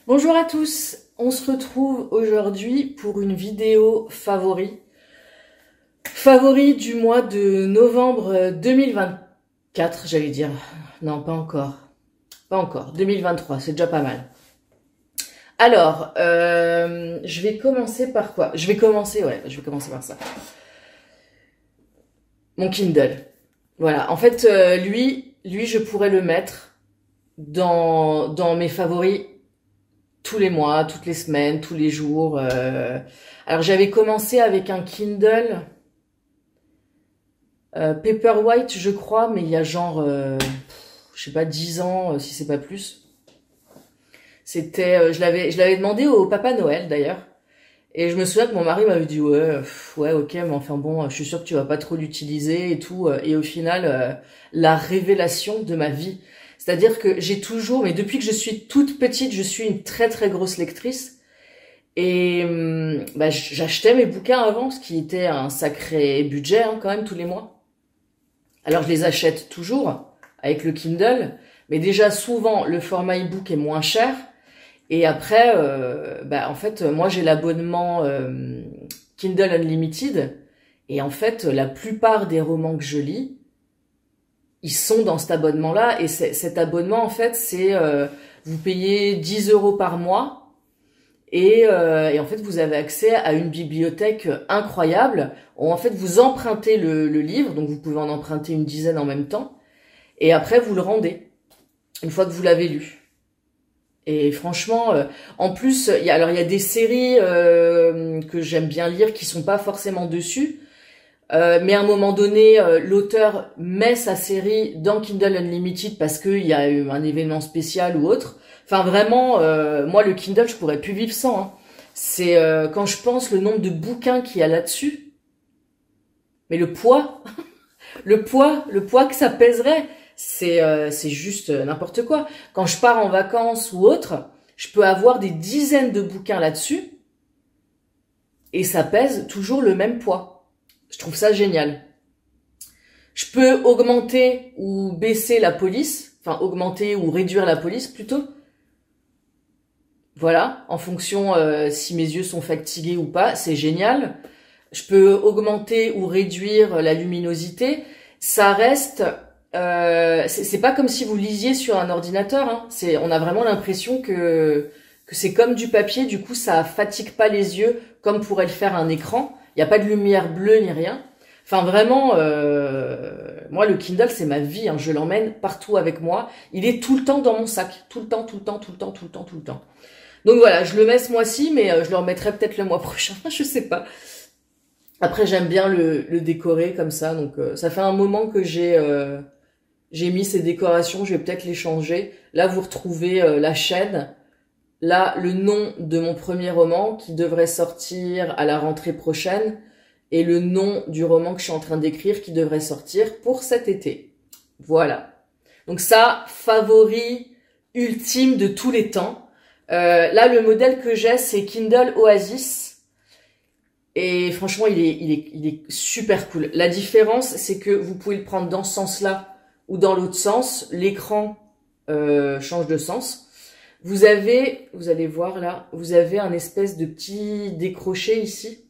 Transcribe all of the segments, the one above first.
Bonjour à tous, on se retrouve aujourd'hui pour une vidéo favori du mois de novembre 2024, j'allais dire. Non, pas encore, 2023, c'est déjà pas mal. Alors, je vais commencer par quoi? Je vais commencer par ça. Mon Kindle. Voilà, en fait, lui, je pourrais le mettre dans mes favoris tous les mois, toutes les semaines, tous les jours. Alors j'avais commencé avec un Kindle Paperwhite, je crois, mais il y a genre, je sais pas, 10 ans, si c'est pas plus. C'était, je l'avais demandé au Papa Noël d'ailleurs. Et je me souviens que mon mari m'avait dit ouais, ok, mais enfin bon, je suis sûre que tu vas pas trop l'utiliser et tout. Et au final, la révélation de ma vie. C'est-à-dire que j'ai toujours, mais depuis que je suis toute petite, je suis une très très grosse lectrice. Et bah, j'achetais mes bouquins avant, ce qui était un sacré budget quand même tous les mois. Alors je les achète toujours avec le Kindle, mais déjà souvent le format e-book est moins cher. Et après, bah, en fait, moi j'ai l'abonnement Kindle Unlimited. Et en fait, la plupart des romans que je lis, ils sont dans cet abonnement-là. Et cet abonnement, en fait, c'est vous payez 10 € par mois. Et en fait, vous avez accès à une bibliothèque incroyable. Où, en fait, vous empruntez le livre, donc vous pouvez en emprunter une dizaine en même temps. Et après, vous le rendez, une fois que vous l'avez lu. Et franchement, en plus, il y a des séries que j'aime bien lire qui sont pas forcément dessus. Mais à un moment donné, l'auteur met sa série dans Kindle Unlimited parce qu'il y a eu un événement spécial ou autre. Enfin vraiment, moi le Kindle, je pourrais plus vivre sans. Hein. C'est quand je pense le nombre de bouquins qu'il y a là-dessus, mais le poids, le poids que ça pèserait, c'est juste n'importe quoi. Quand je pars en vacances ou autre, je peux avoir des dizaines de bouquins là-dessus et ça pèse toujours le même poids. Je trouve ça génial. Je peux augmenter ou baisser la police, enfin augmenter ou réduire la police plutôt. Voilà, en fonction si mes yeux sont fatigués ou pas, c'est génial. Je peux augmenter ou réduire la luminosité. Ça reste, c'est pas comme si vous lisiez sur un ordinateur. Hein. On a vraiment l'impression que c'est comme du papier. Du coup, ça fatigue pas les yeux comme pourrait le faire un écran. Il n'y a pas de lumière bleue ni rien. Enfin vraiment, moi le Kindle c'est ma vie. Hein. Je l'emmène partout avec moi. Il est tout le temps dans mon sac, tout le temps. Donc voilà, je le mets ce mois-ci, mais je le remettrai peut-être le mois prochain, je sais pas. Après, j'aime bien le décorer comme ça, donc ça fait un moment que j'ai mis ces décorations, je vais peut-être les changer. Là, vous retrouvez la chaîne, là, le nom de mon premier roman qui devrait sortir à la rentrée prochaine, et le nom du roman que je suis en train d'écrire qui devrait sortir pour cet été. Voilà. Donc ça, favori ultime de tous les temps. Là, le modèle que j'ai, c'est Kindle Oasis. Et franchement, il est super cool. La différence, c'est que vous pouvez le prendre dans ce sens-là ou dans l'autre sens. L'écran change de sens. Vous allez voir là, vous avez un espèce de petit décroché ici,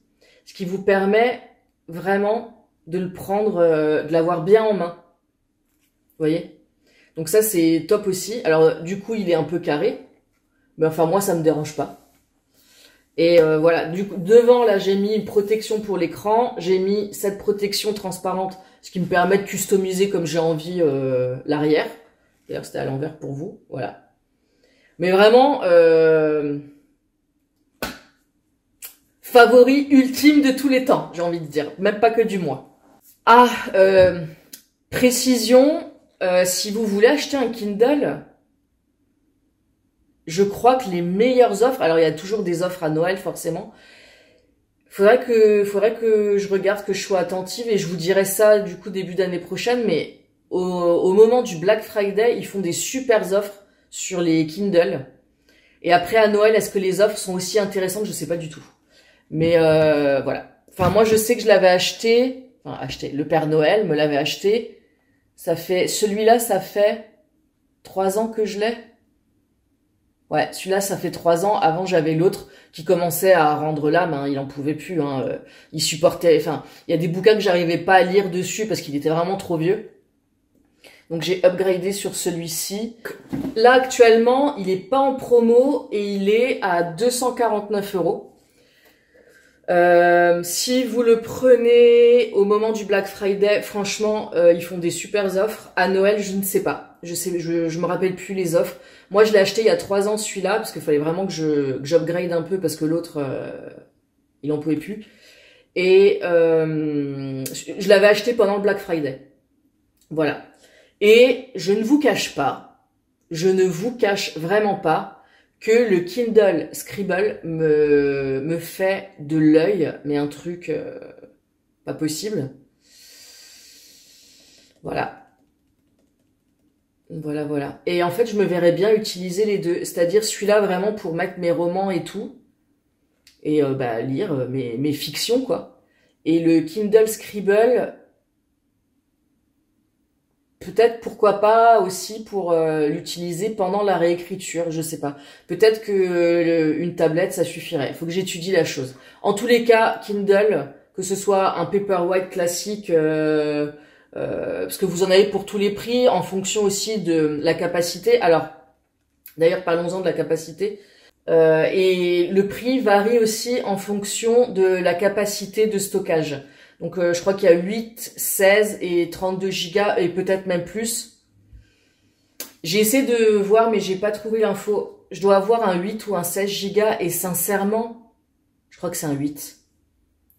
ce qui vous permet vraiment de le prendre, de l'avoir bien en main. Vous voyez? Donc ça, c'est top aussi. Alors, du coup, il est un peu carré. Mais enfin, moi, ça me dérange pas. Et voilà, du coup, devant, là, j'ai mis une protection pour l'écran. J'ai mis cette protection transparente, ce qui me permet de customiser comme j'ai envie l'arrière. D'ailleurs, c'était à l'envers pour vous, voilà. Mais vraiment, favori ultime de tous les temps, j'ai envie de dire. Même pas que du mois. Ah, précision, si vous voulez acheter un Kindle... Je crois que les meilleures offres, alors il y a toujours des offres à Noël forcément. Faudrait que je regarde, que je sois attentive et je vous dirai ça du coup début d'année prochaine. Mais au moment du Black Friday, ils font des super offres sur les Kindle. Et après à Noël, est-ce que les offres sont aussi intéressantes? Je sais pas du tout. Mais voilà. Enfin moi je sais que je l'avais acheté, le Père Noël me l'avait acheté. Celui-là ça fait 3 ans que je l'ai. Ouais, celui-là, ça fait 3 ans. Avant, j'avais l'autre qui commençait à rendre l'âme. Hein. Il en pouvait plus. Hein. Il supportait. Enfin, il y a des bouquins que j'arrivais pas à lire dessus parce qu'il était vraiment trop vieux. Donc, j'ai upgradé sur celui-ci. Là, actuellement, il est pas en promo et il est à 249 €. Si vous le prenez au moment du Black Friday, franchement, ils font des super offres. À Noël, je ne sais pas. Je me rappelle plus les offres. Moi, je l'ai acheté il y a 3 ans celui-là parce qu'il fallait vraiment que j'upgrade un peu parce que l'autre, il en pouvait plus. Et je l'avais acheté pendant le Black Friday. Voilà. Et je ne vous cache pas, je ne vous cache vraiment pas que le Kindle Scribble me fait de l'œil, mais un truc pas possible. Voilà. Voilà, voilà. Et en fait, je me verrais bien utiliser les deux. C'est-à-dire celui-là vraiment pour mettre mes romans et tout. Et lire mes fictions, quoi. Et le Kindle Scribble, peut-être pourquoi pas aussi pour l'utiliser pendant la réécriture, je sais pas. Peut-être que une tablette ça suffirait. Il faut que j'étudie la chose. En tous les cas, Kindle, que ce soit un Paperwhite classique, parce que vous en avez pour tous les prix, en fonction aussi de la capacité. Alors, d'ailleurs, parlons-en de la capacité. Et le prix varie aussi en fonction de la capacité de stockage. Donc je crois qu'il y a 8, 16 et 32 gigas et peut-être même plus. J'ai essayé de voir mais j'ai pas trouvé l'info. Je dois avoir un 8 ou un 16 gigas et sincèrement, je crois que c'est un 8.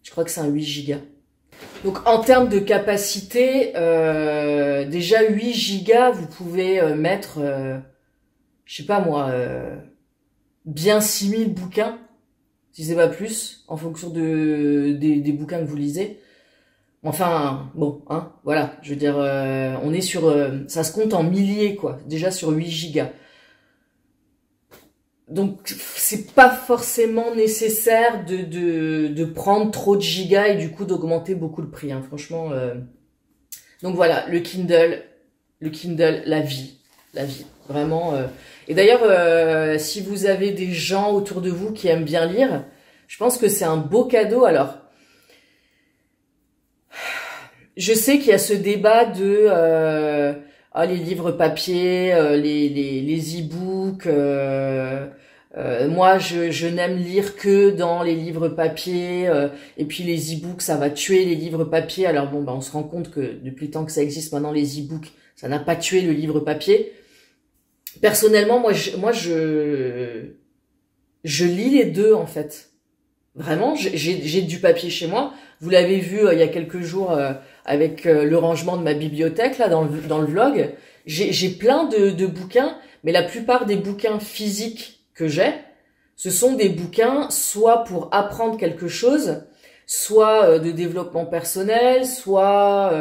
Je crois que c'est un 8 gigas. Donc en termes de capacité, déjà 8 gigas, vous pouvez mettre, je sais pas moi, bien 6000 bouquins, si c'est pas plus, en fonction des bouquins que vous lisez. Enfin, bon, hein, voilà, je veux dire, on est sur, ça se compte en milliers, quoi, déjà sur 8 gigas. Donc, c'est pas forcément nécessaire de prendre trop de gigas et du coup d'augmenter beaucoup le prix, hein, franchement. Donc voilà, le Kindle, la vie, vraiment. Et d'ailleurs, si vous avez des gens autour de vous qui aiment bien lire, je pense que c'est un beau cadeau. Alors, je sais qu'il y a ce débat de les livres papier, les e-books. Moi, je n'aime lire que dans les livres papier. Et puis les e-books, ça va tuer les livres papier. Alors bon, on se rend compte que depuis le temps que ça existe maintenant, les e-books, ça n'a pas tué le livre papier. Personnellement, moi, je lis les deux en fait. Vraiment, j'ai du papier chez moi. Vous l'avez vu il y a quelques jours avec le rangement de ma bibliothèque là dans le vlog. J'ai plein de bouquins, mais la plupart des bouquins physiques que j'ai, ce sont des bouquins soit pour apprendre quelque chose, soit de développement personnel, soit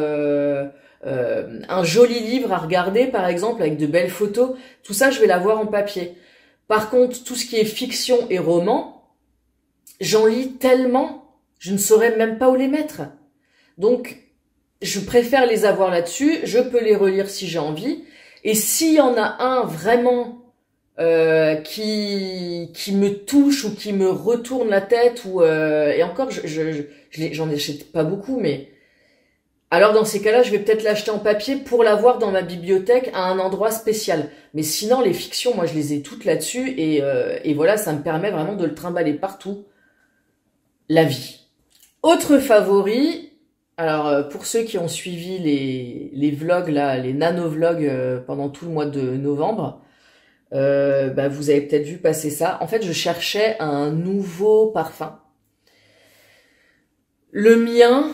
un joli livre à regarder par exemple avec de belles photos. Tout ça, je vais l'avoir en papier. Par contre, tout ce qui est fiction et roman, j'en lis tellement, je ne saurais même pas où les mettre. Donc, je préfère les avoir là-dessus, je peux les relire si j'ai envie. Et s'il y en a un vraiment qui me touche ou qui me retourne la tête, ou et encore, j'en achète pas beaucoup, mais alors dans ces cas-là, je vais peut-être l'acheter en papier pour l'avoir dans ma bibliothèque à un endroit spécial. Mais sinon, les fictions, moi, je les ai toutes là-dessus et voilà, ça me permet vraiment de le trimballer partout. La vie. Autre favori, alors pour ceux qui ont suivi les vlogs là, les nano-vlogs pendant tout le mois de novembre, vous avez peut-être vu passer ça. En fait, je cherchais un nouveau parfum. Le mien,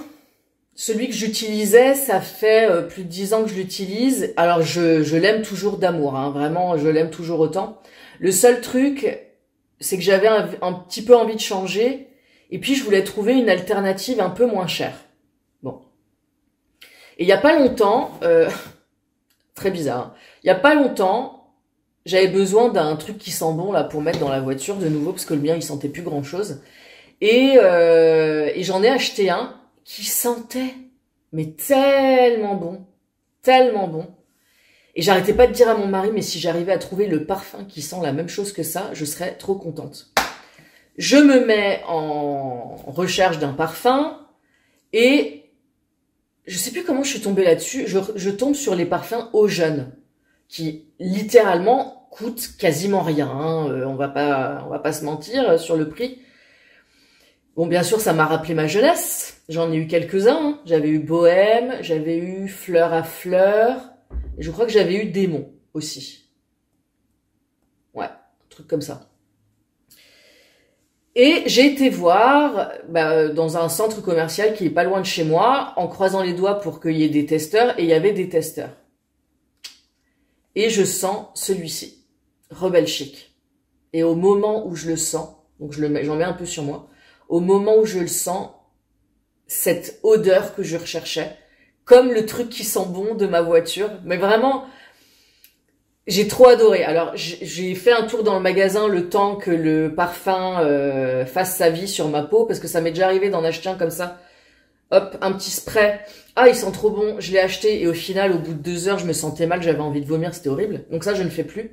celui que j'utilisais, ça fait plus de 10 ans que je l'utilise. Alors je l'aime toujours d'amour, hein, vraiment, je l'aime toujours autant. Le seul truc, c'est que j'avais un petit peu envie de changer. Et puis, je voulais trouver une alternative un peu moins chère. Bon. Et il y a pas longtemps, très bizarre, hein, il y a pas longtemps, j'avais besoin d'un truc qui sent bon, là, pour mettre dans la voiture de nouveau, parce que le mien, il sentait plus grand-chose. Et j'en ai acheté un qui sentait, mais tellement bon, tellement bon. Et j'arrêtais pas de dire à mon mari, mais si j'arrivais à trouver le parfum qui sent la même chose que ça, je serais trop contente. Je me mets en recherche d'un parfum et je sais plus comment je suis tombée là-dessus. Je tombe sur les parfums Eau Jeune qui littéralement coûtent quasiment rien. Hein. On va pas se mentir sur le prix. Bon, bien sûr, ça m'a rappelé ma jeunesse. J'en ai eu quelques-uns. Hein. J'avais eu Bohème, j'avais eu Fleur à Fleur. Et je crois que j'avais eu Démon aussi. Ouais, un truc comme ça. Et j'ai été voir dans un centre commercial qui est pas loin de chez moi, en croisant les doigts pour qu'il y ait des testeurs, et il y avait des testeurs. Et je sens celui-ci, Rebelle Chic. Et au moment où je le sens, donc j'en mets un peu sur moi, au moment où je le sens, cette odeur que je recherchais, comme le truc qui sent bon de ma voiture, mais vraiment, j'ai trop adoré. Alors, j'ai fait un tour dans le magasin le temps que le parfum fasse sa vie sur ma peau, parce que ça m'est déjà arrivé d'en acheter un comme ça. Hop, un petit spray. Ah, il sent trop bon. Je l'ai acheté et au final, au bout de 2 heures, je me sentais mal, j'avais envie de vomir, c'était horrible. Donc ça, je ne fais plus.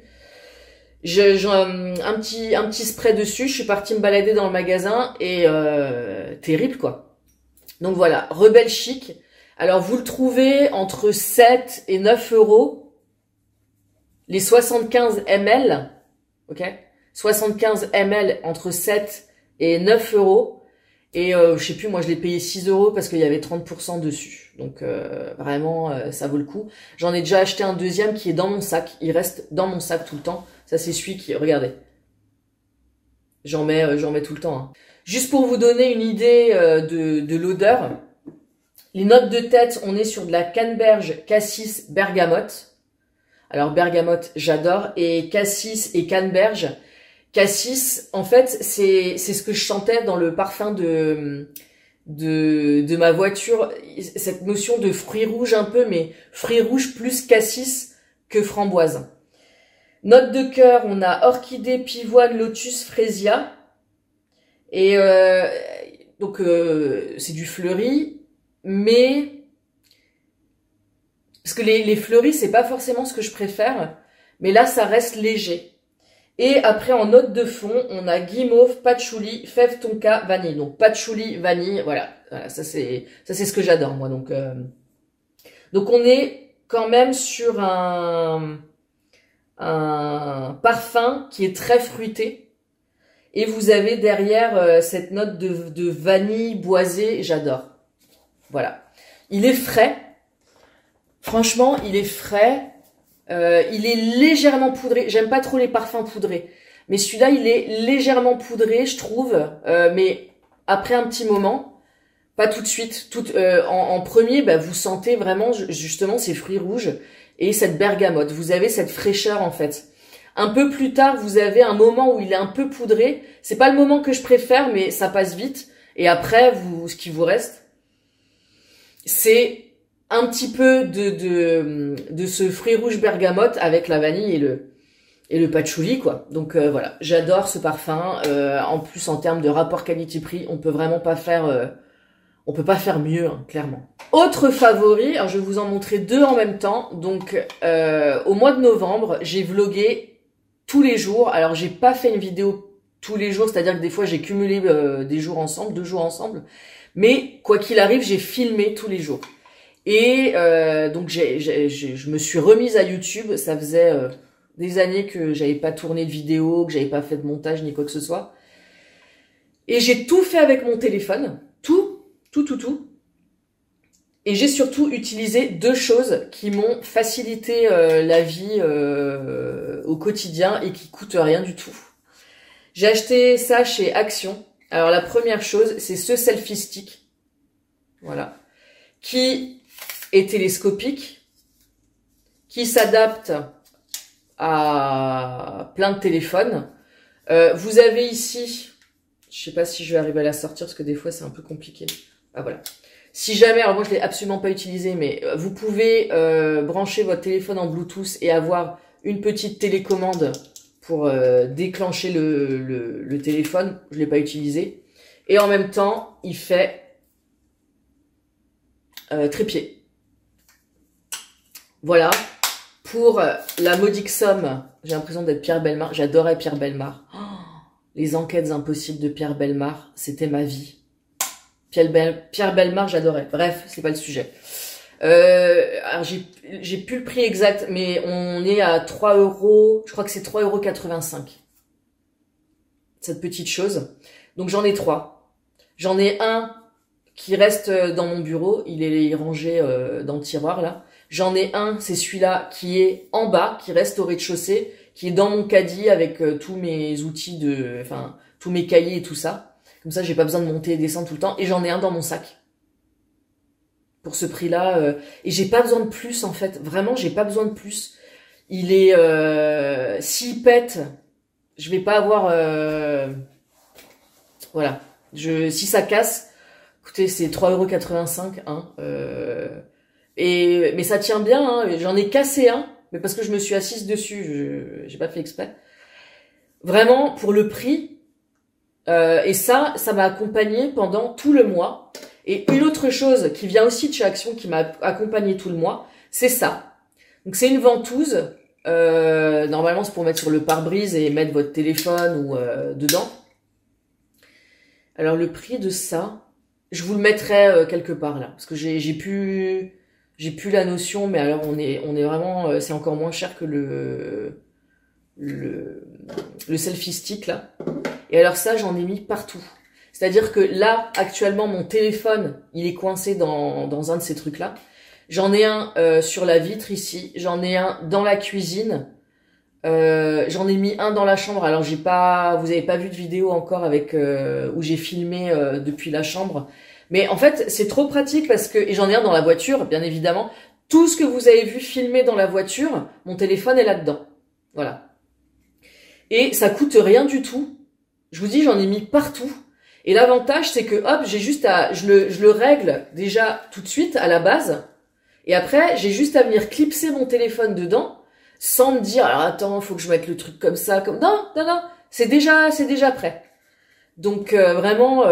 Un petit spray dessus. Je suis partie me balader dans le magasin et terrible quoi. Donc voilà, Rebelle Chic. Alors vous le trouvez entre 7 et 9 euros. Les 75 ml, ok, 75 ml entre 7 et 9 euros. Et je sais plus, moi je l'ai payé 6 euros parce qu'il y avait 30% dessus. Donc vraiment, ça vaut le coup. J'en ai déjà acheté un deuxième qui est dans mon sac. Il reste dans mon sac tout le temps. Ça c'est celui qui, regardez. J'en mets tout le temps. Hein. Juste pour vous donner une idée de l'odeur. Les notes de tête, on est sur de la canneberge, cassis, bergamote. Alors bergamote, j'adore. Et cassis et canneberge. Cassis, en fait, c'est ce que je sentais dans le parfum de ma voiture. Cette notion de fruits rouges un peu, mais fruits rouges plus cassis que framboise. Note de cœur, on a orchidée, pivoine, lotus, frésia. Et donc c'est du fleuri, mais parce que les fleuris c'est pas forcément ce que je préfère, mais là ça reste léger. Et après en note de fond, on a guimauve, patchouli, fève tonka, vanille. Donc patchouli, vanille, voilà ça c'est ce que j'adore moi. Donc on est quand même sur un parfum qui est très fruité. Et vous avez derrière cette note de vanille boisée, j'adore. Voilà. Il est frais. Franchement, il est frais. Il est légèrement poudré. J'aime pas trop les parfums poudrés. Mais celui-là, il est légèrement poudré, je trouve. Mais après un petit moment, pas tout de suite. En premier, vous sentez vraiment justement ces fruits rouges et cette bergamote. Vous avez cette fraîcheur en fait. Un peu plus tard, vous avez un moment où il est un peu poudré. C'est pas le moment que je préfère, mais ça passe vite. Et après, ce qui vous reste, c'est un petit peu de ce fruit rouge bergamote avec la vanille et le patchouli, quoi. Donc voilà, j'adore ce parfum. En plus, en termes de rapport qualité-prix, on peut pas faire mieux, hein, clairement. Autre favori, alors je vais vous en montrer 2 en même temps. Donc au mois de novembre, j'ai vlogué tous les jours. Alors j'ai pas fait une vidéo tous les jours, c'est-à-dire que des fois j'ai cumulé des jours ensemble, 2 jours ensemble. Mais quoi qu'il arrive, j'ai filmé tous les jours. Et donc je me suis remise à YouTube. Ça faisait des années que j'avais pas tourné de vidéo, que j'avais pas fait de montage ni quoi que ce soit. Et j'ai tout fait avec mon téléphone, tout. Et j'ai surtout utilisé 2 choses qui m'ont facilité la vie au quotidien et qui coûtent rien du tout. J'ai acheté ça chez Action. Alors la première chose, c'est ce selfie stick, voilà, qui est télescopique, qui s'adapte à plein de téléphones. Vous avez ici, je sais pas si je vais arriver à la sortir parce que des fois c'est un peu compliqué. Ah voilà. Si jamais, alors moi je l'ai absolument pas utilisé, mais vous pouvez brancher votre téléphone en Bluetooth et avoir une petite télécommande pour déclencher le téléphone. Je l'ai pas utilisé. Et en même temps, il fait trépied. Voilà. pour la modique somme, j'ai l'impression d'être Pierre Bellemare. J'adorais Pierre Bellemare. Oh, les enquêtes impossibles de Pierre Bellemare, c'était ma vie. Pierre Bellemare, j'adorais. Bref, c'est pas le sujet. Alors j'ai plus le prix exact, mais on est à 3 euros. Je crois que c'est 3,85 €. Cette petite chose. Donc j'en ai 3. J'en ai un qui reste dans mon bureau. Il est rangé dans le tiroir là. J'en ai un, c'est celui-là qui est en bas, qui reste au rez-de-chaussée, qui est dans mon caddie avec tous mes outils enfin, tous mes cahiers et tout ça. Comme ça, j'ai pas besoin de monter et descendre tout le temps. Et j'en ai un dans mon sac. Pour ce prix-là. Et j'ai pas besoin de plus, en fait. Vraiment, j'ai pas besoin de plus. Il est... s'il pète, je vais pas avoir... voilà. Si ça casse, écoutez, c'est 3,85 €. Hein, mais ça tient bien, hein. J'en ai cassé un, mais parce que je me suis assise dessus, j'ai pas fait exprès. Vraiment, pour le prix, et ça m'a accompagné pendant tout le mois. Et une autre chose qui vient aussi de chez Action, qui m'a accompagné tout le mois, c'est ça. Donc c'est une ventouse, normalement c'est pour mettre sur le pare-brise et mettre votre téléphone ou dedans. Alors le prix de ça, je vous le mettrai quelque part là, parce que j'ai plus la notion, mais alors on est vraiment, c'est encore moins cher que le selfie stick là. Et alors ça, j'en ai mis partout. C'est-à-dire que là, actuellement, mon téléphone, il est coincé dans un de ces trucs là. J'en ai un sur la vitre ici, j'en ai un dans la cuisine, j'en ai mis un dans la chambre. Alors vous avez pas vu de vidéo encore avec où j'ai filmé depuis la chambre. Mais en fait, c'est trop pratique parce que... Et j'en ai un dans la voiture, bien évidemment. Tout ce que vous avez vu filmer dans la voiture, mon téléphone est là-dedans. Voilà. Et ça coûte rien du tout. Je vous dis, j'en ai mis partout. Et l'avantage, c'est que, hop, j'ai juste à... Je le règle déjà tout de suite, à la base. Et après, j'ai juste à venir clipser mon téléphone dedans, sans me dire, alors attends, faut que je mette le truc comme ça, comme... Non, non, non, c'est déjà prêt. Donc, vraiment...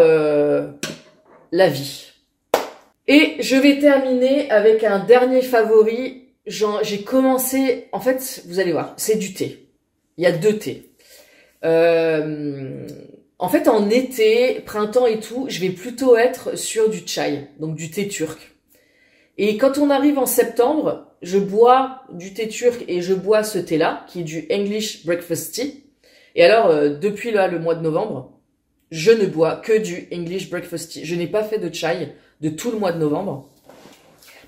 la vie. Et je vais terminer avec un dernier favori. J'ai commencé... En fait, vous allez voir, c'est du thé. Il y a 2 thés. En fait, en été, printemps et tout, je vais plutôt être sur du chai, donc du thé turc. Et quand on arrive en septembre, je bois du thé turc et je bois ce thé-là, qui est du English Breakfast Tea. Et alors, depuis là, le mois de novembre, je ne bois que du English Breakfast Tea. Je n'ai pas fait de chai de tout le mois de novembre.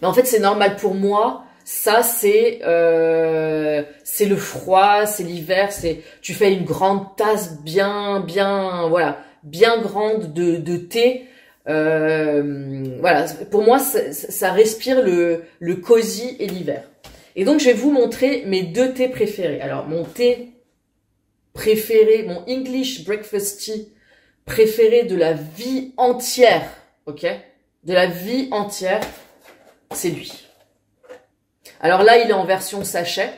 Mais en fait, c'est normal pour moi. Ça, c'est le froid, c'est l'hiver. Tu fais une grande tasse bien grande de thé. Voilà, pour moi, ça respire le cosy et l'hiver. Et donc, je vais vous montrer mes 2 thés préférés. Alors, mon thé préféré, mon English Breakfast Tea préféré de la vie entière, ok? De la vie entière, c'est lui. Alors là, il est en version sachet,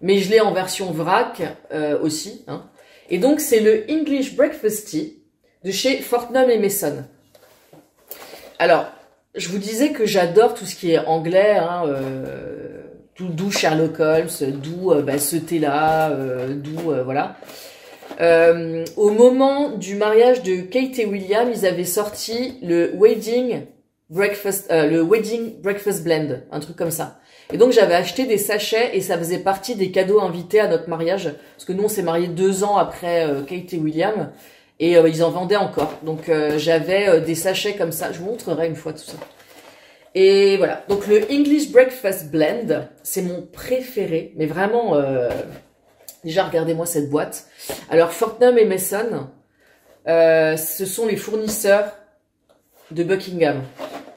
mais je l'ai en version vrac aussi. Hein. Et donc, c'est le English Breakfast Tea de chez Fortnum & Mason. Alors, je vous disais que j'adore tout ce qui est anglais, hein, d'où Sherlock Holmes, d'où ce thé-là, voilà. Au moment du mariage de Kate et William, ils avaient sorti le Wedding Breakfast Blend, un truc comme ça. Et donc j'avais acheté des sachets et ça faisait partie des cadeaux invités à notre mariage, parce que nous on s'est mariés 2 ans après Kate et William, et ils en vendaient encore. Donc j'avais des sachets comme ça, je vous montrerai une fois tout ça. Et voilà, donc le English Breakfast Blend, c'est mon préféré, mais vraiment... Déjà, regardez-moi cette boîte. Alors, Fortnum & Mason, ce sont les fournisseurs de Buckingham.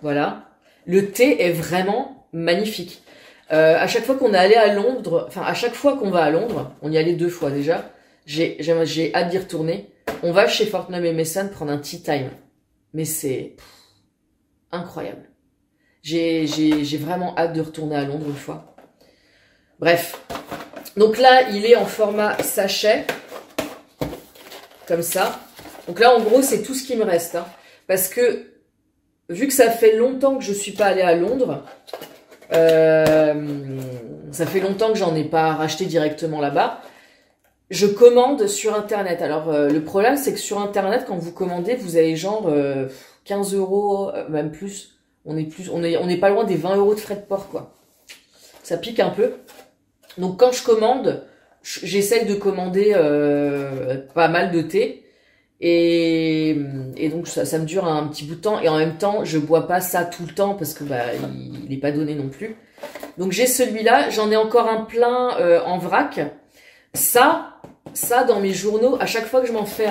Voilà. Le thé est vraiment magnifique. À chaque fois qu'on est allé à Londres, enfin, à chaque fois qu'on va à Londres, on y allait 2 fois déjà, j'ai hâte d'y retourner. On va chez Fortnum & Mason prendre un tea time. Mais c'est incroyable. J'ai vraiment hâte de retourner à Londres une fois. Bref. Donc là, il est en format sachet, comme ça. Donc là, en gros, c'est tout ce qui me reste. Hein, parce que, vu que ça fait longtemps que je suis pas allée à Londres, Ça fait longtemps que j'en ai pas racheté directement là-bas. Je commande sur Internet. Alors, le problème, c'est que sur Internet, quand vous commandez, vous avez genre 15 euros, même plus. On est pas loin des 20 euros de frais de port, quoi. Ça pique un peu. Donc, quand je commande, j'essaye de commander pas mal de thé. Et donc ça me dure un petit bout de temps. Et en même temps, je bois pas ça tout le temps parce que bah il est pas donné non plus. Donc j'ai celui-là. J'en ai encore un plein en vrac. Ça dans mes journaux, à chaque fois que je m'en fais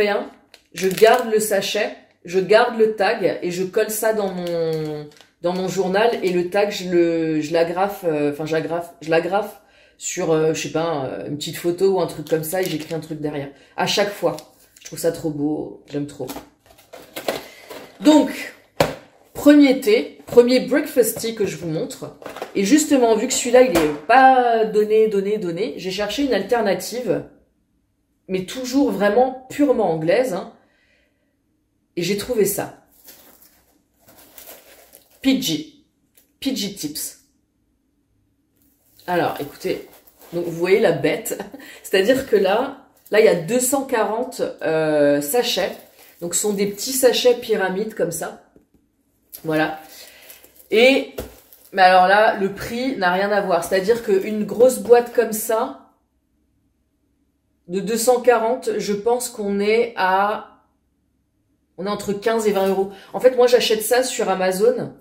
un, je garde le sachet, je garde le tag et je colle ça dans mon journal. Et le tag, je l'agrafe, je l'agrafe sur, je sais pas, une petite photo ou un truc comme ça et j'écris un truc derrière. À chaque fois. Je trouve ça trop beau, j'aime trop. Donc, premier breakfast tea que je vous montre. Et justement, vu que celui-là, il est pas donné, j'ai cherché une alternative, mais toujours vraiment purement anglaise, hein, et j'ai trouvé ça. PG Tips. Alors, écoutez, donc vous voyez la bête, c'est-à-dire que là, il y a 240 sachets, donc ce sont des petits sachets pyramides comme ça, voilà. Et, mais alors là, le prix n'a rien à voir, c'est-à-dire qu'une grosse boîte comme ça, de 240, je pense qu'on est entre 15 et 20 euros. En fait, moi, j'achète ça sur Amazon.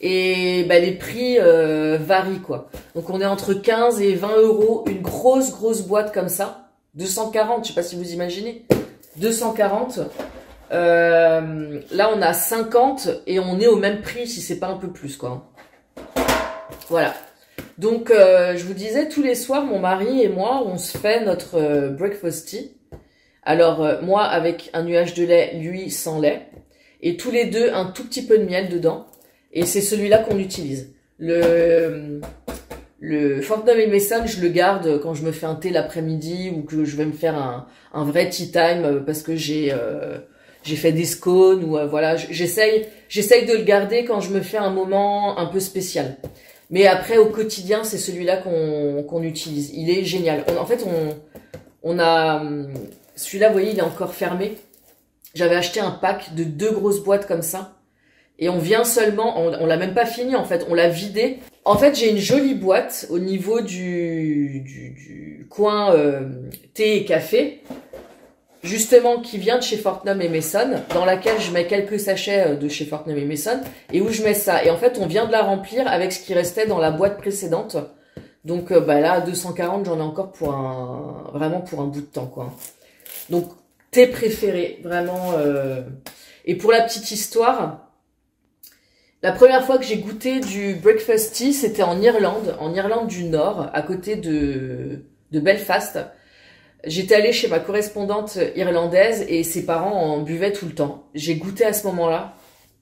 Et bah, les prix varient, quoi. Donc on est entre 15 et 20 euros, une grosse boîte comme ça. 240, je sais pas si vous imaginez. 240. Là on a 50 et on est au même prix si c'est pas un peu plus, quoi. Voilà. Donc je vous disais, tous les soirs, mon mari et moi, on se fait notre breakfast tea. Alors moi avec un nuage de lait, lui sans lait. Et tous les deux un tout petit peu de miel dedans. Et c'est celui-là qu'on utilise. Le Fortnum et Mason, je le garde quand je me fais un thé l'après-midi ou que je vais me faire un vrai tea time parce que j'ai fait des scones ou voilà. J'essaye de le garder quand je me fais un moment un peu spécial. Mais après, au quotidien, c'est celui-là qu'on utilise. Il est génial. En fait, on a... Celui-là, vous voyez, il est encore fermé. J'avais acheté un pack de 2 grosses boîtes comme ça. Et on vient seulement, on l'a même pas fini en fait, on l'a vidé. En fait, j'ai une jolie boîte au niveau du coin thé et café, justement qui vient de chez Fortnum et Mason, dans laquelle je mets quelques sachets de chez Fortnum et Mason, et où je mets ça. Et en fait, on vient de la remplir avec ce qui restait dans la boîte précédente. Donc bah là, 240, j'en ai encore vraiment pour un bout de temps, quoi. Donc, thé préféré, vraiment. Et pour la petite histoire... La première fois que j'ai goûté du breakfast tea, c'était en Irlande du Nord, à côté de Belfast. J'étais allée chez ma correspondante irlandaise et ses parents en buvaient tout le temps. J'ai goûté à ce moment-là.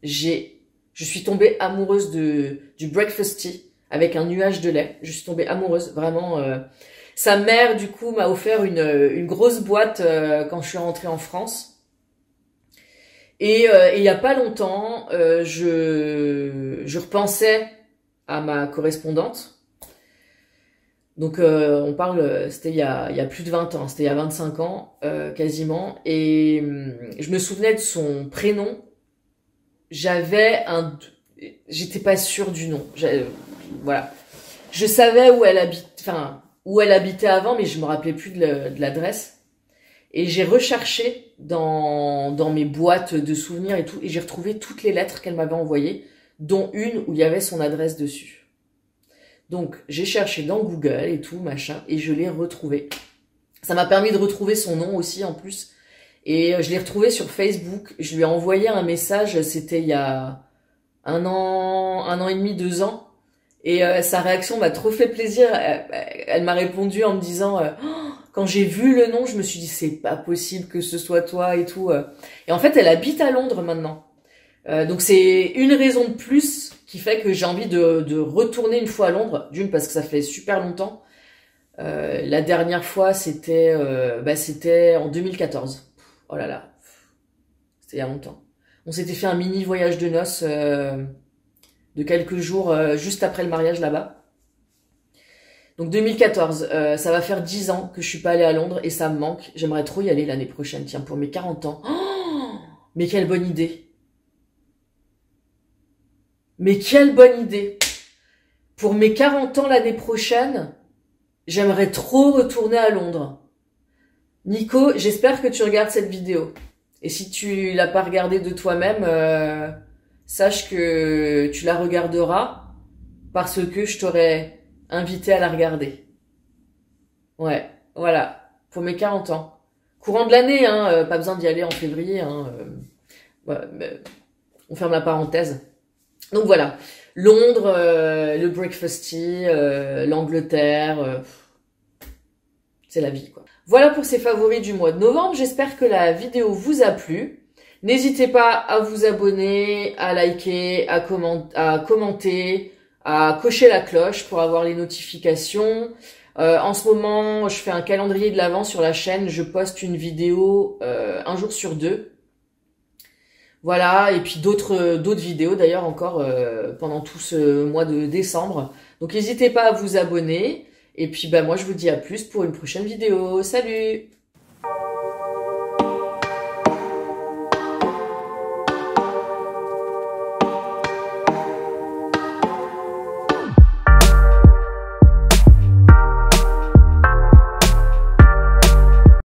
Je suis tombée amoureuse du breakfast tea avec un nuage de lait. Je suis tombée amoureuse, vraiment. Sa mère, du coup, m'a offert une grosse boîte quand je suis rentrée en France. Et il y a pas longtemps, je repensais à ma correspondante. Donc on parle, c'était il y a plus de 20 ans, c'était il y a 25 ans quasiment. Et je me souvenais de son prénom. J'étais pas sûre du nom. Voilà. Je savais où elle habitait avant, mais je me rappelais plus de l'adresse. Et j'ai recherché dans mes boîtes de souvenirs et tout, et j'ai retrouvé toutes les lettres qu'elle m'avait envoyées, dont une où il y avait son adresse dessus. Donc, j'ai cherché dans Google et tout, machin, et je l'ai retrouvée. Ça m'a permis de retrouver son nom aussi, en plus. Et je l'ai retrouvée sur Facebook. Je lui ai envoyé un message, c'était il y a un an et demi, 2 ans. Et sa réaction m'a trop fait plaisir. Elle m'a répondu en me disant... Oh, quand j'ai vu le nom, je me suis dit, c'est pas possible que ce soit toi et tout. Et en fait, elle habite à Londres maintenant. Donc c'est une raison de plus qui fait que j'ai envie de retourner une fois à Londres. D'une, parce que ça fait super longtemps. La dernière fois, c'était en 2014. Oh là là, c'était il y a longtemps. On s'était fait un mini voyage de noces de quelques jours juste après le mariage là-bas. Donc 2014, ça va faire 10 ans que je suis pas allée à Londres et ça me manque. J'aimerais trop y aller l'année prochaine, tiens, pour mes 40 ans. Oh, mais quelle bonne idée. Mais quelle bonne idée. Pour mes 40 ans l'année prochaine, j'aimerais trop retourner à Londres. Nico, j'espère que tu regardes cette vidéo. Et si tu l'as pas regardée de toi-même, sache que tu la regarderas parce que je t'aurais invité à la regarder. Ouais, voilà, pour mes 40 ans. Courant de l'année, hein, pas besoin d'y aller en février. Hein, ouais, on ferme la parenthèse. Donc voilà, Londres, le breakfasty, l'Angleterre, c'est la vie quoi. Voilà pour ces favoris du mois de novembre, j'espère que la vidéo vous a plu. N'hésitez pas à vous abonner, à liker, à commenter, à cocher la cloche pour avoir les notifications. En ce moment, je fais un calendrier de l'Avent sur la chaîne, je poste une vidéo un jour sur deux. Voilà, et puis d'autres vidéos d'ailleurs encore pendant tout ce mois de décembre. Donc n'hésitez pas à vous abonner. Et puis bah moi je vous dis à plus pour une prochaine vidéo. Salut!